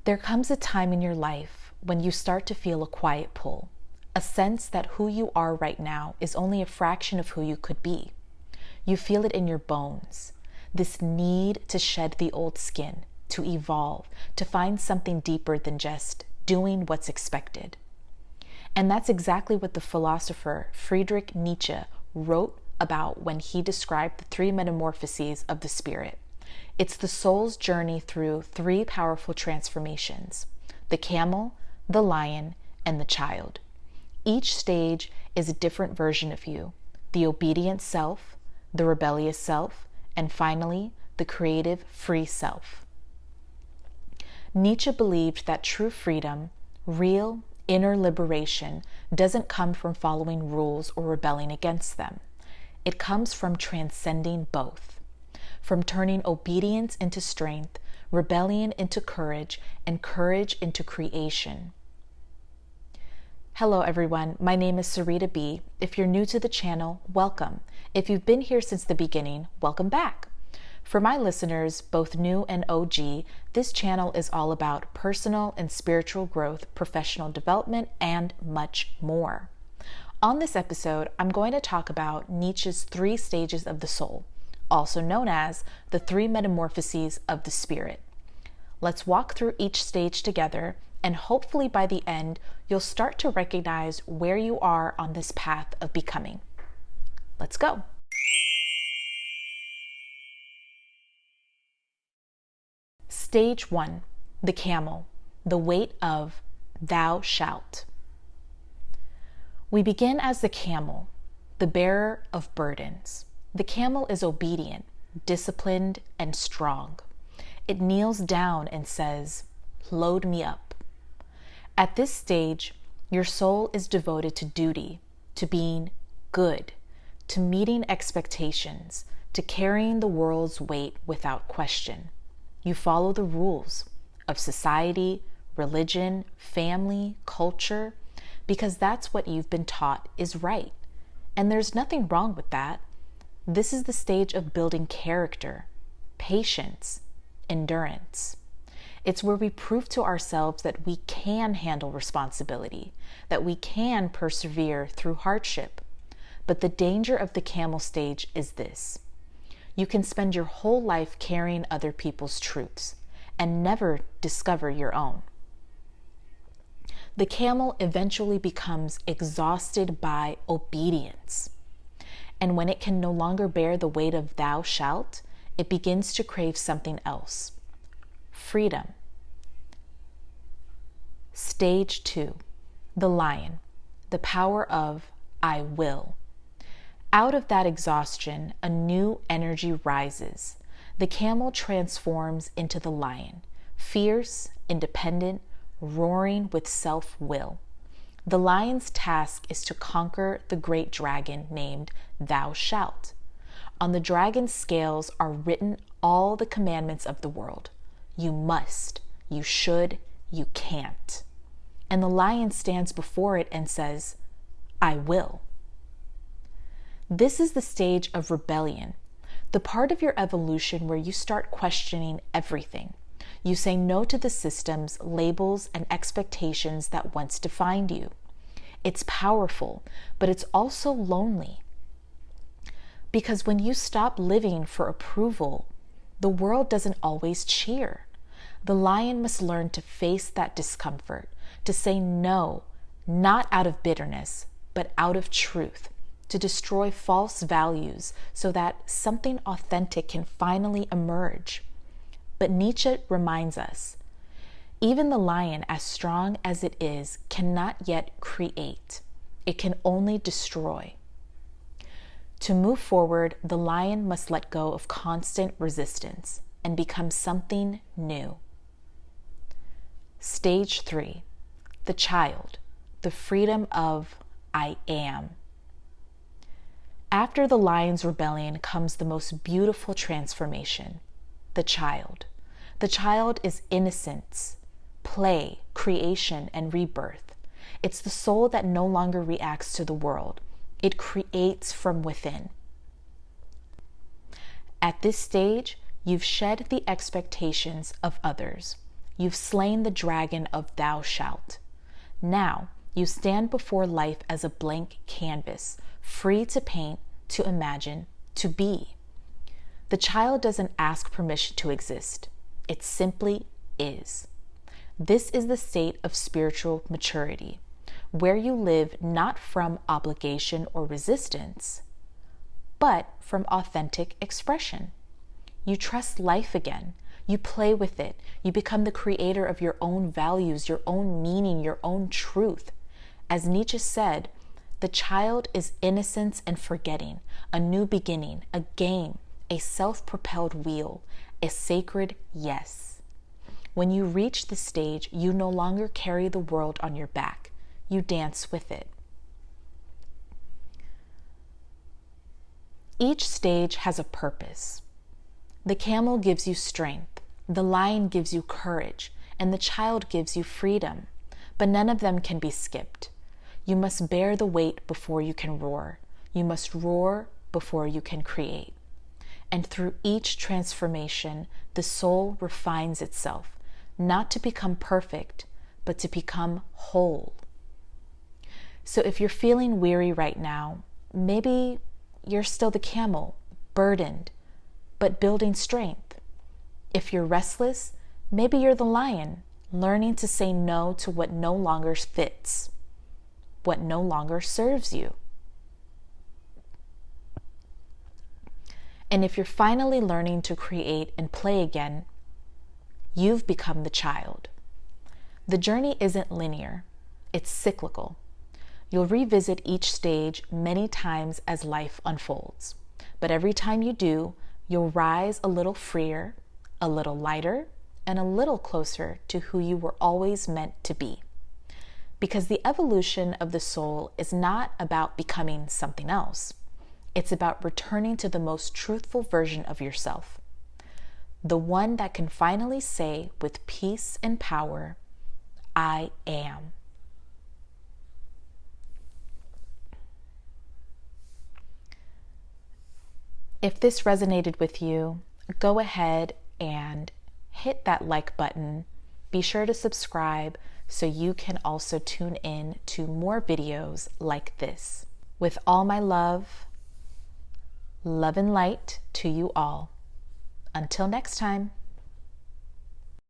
There comes a time in your life when you start to feel a quiet pull, a sense that who you are right now is only a fraction of who you could be. You feel it in your bones, this need to shed the old skin, to evolve, to find something deeper than just doing what's expected. And that's exactly what the philosopher Frederick Nietzsche wrote about when he described the three metamorphoses of the spirit. It's the soul's journey through three powerful transformations: the camel, the lion, and the child. Each stage is a different version of you: the obedient self, the rebellious self, and finally, the creative, free self. Nietzsche believed that true freedom, real inner liberation, doesn't come from following rules or rebelling against them. It comes from transcending both, from turning obedience into strength, rebellion into courage, and courage into creation. Hello everyone, my name is Sarita B. If you're new to the channel, welcome. If you've been here since the beginning, welcome back. For my listeners, both new and OG, this channel is all about personal and spiritual growth, professional development, and much more. On this episode, I'm going to talk about Nietzsche's three stages of the soul, also known as the three metamorphoses of the spirit. Let's walk through each stage together, and hopefully by the end, you'll start to recognize where you are on this path of becoming. Let's go. Stage 1, the camel, the weight of thou shalt. We begin as the camel, the bearer of burdens. The camel is obedient, disciplined, and strong. It kneels down and says, "Load me up." At this stage, your soul is devoted to duty, to being good, to meeting expectations, to carrying the world's weight without question. You follow the rules of society, religion, family, culture, because that's what you've been taught is right. And there's nothing wrong with that. This is the stage of building character, patience, endurance. It's where we prove to ourselves that we can handle responsibility, that we can persevere through hardship. But the danger of the camel stage is this: you can spend your whole life carrying other people's truths and never discover your own. The camel eventually becomes exhausted by obedience. And when it can no longer bear the weight of thou shalt, it begins to crave something else: freedom. Stage 2, the lion, the power of I will. Out of that exhaustion, a new energy rises. The camel transforms into the lion, fierce, independent, roaring with self-will. The lion's task is to conquer the great dragon named Thou Shalt. On the dragon's scales are written all the commandments of the world. You must, you should, you can't. And the lion stands before it and says, I will. This is the stage of rebellion, the part of your evolution where you start questioning everything. You say no to the systems, labels, and expectations that once defined you. It's powerful, but it's also lonely. Because when you stop living for approval, the world doesn't always cheer. The lion must learn to face that discomfort, to say no, not out of bitterness, but out of truth, to destroy false values so that something authentic can finally emerge. But Nietzsche reminds us, even the lion, as strong as it is, cannot yet create. It can only destroy. To move forward, the lion must let go of constant resistance and become something new. Stage 3, the child, the freedom of I am. After the lion's rebellion comes the most beautiful transformation, the child. The child is innocence, play, creation, and rebirth. It's the soul that no longer reacts to the world. It creates from within. At this stage, you've shed the expectations of others, You've slain the dragon of thou shalt. Now you stand before life as a blank canvas, free to paint, to imagine, to be. The child doesn't ask permission to exist. It simply is. This is the state of spiritual maturity, where you live not from obligation or resistance, but from authentic expression. You trust life again. You play with it. You become the creator of your own values, your own meaning, your own truth. As Nietzsche said, the child is innocence and forgetting, a new beginning, a game, a self-propelled wheel, a sacred yes. When you reach this stage, you no longer carry the world on your back. You dance with it. Each stage has a purpose. The camel gives you strength, the lion gives you courage, and the child gives you freedom, but none of them can be skipped. You must bear the weight before you can roar. You must roar before you can create. And through each transformation, the soul refines itself, not to become perfect, but to become whole. So if you're feeling weary right now, maybe you're still the camel, burdened, but building strength. If you're restless, maybe you're the lion, learning to say no to what no longer fits, what no longer serves you. And if you're finally learning to create and play again, you've become the child. The journey isn't linear, it's cyclical. You'll revisit each stage many times as life unfolds. But every time you do, you'll rise a little freer, a little lighter, and a little closer to who you were always meant to be. Because the evolution of the soul is not about becoming something else. It's about returning to the most truthful version of yourself. The one that can finally say with peace and power, I am. If this resonated with you, go ahead and hit that like button. Be sure to subscribe so you can also tune in to more videos like this. With all my love and light to you all. Until next time.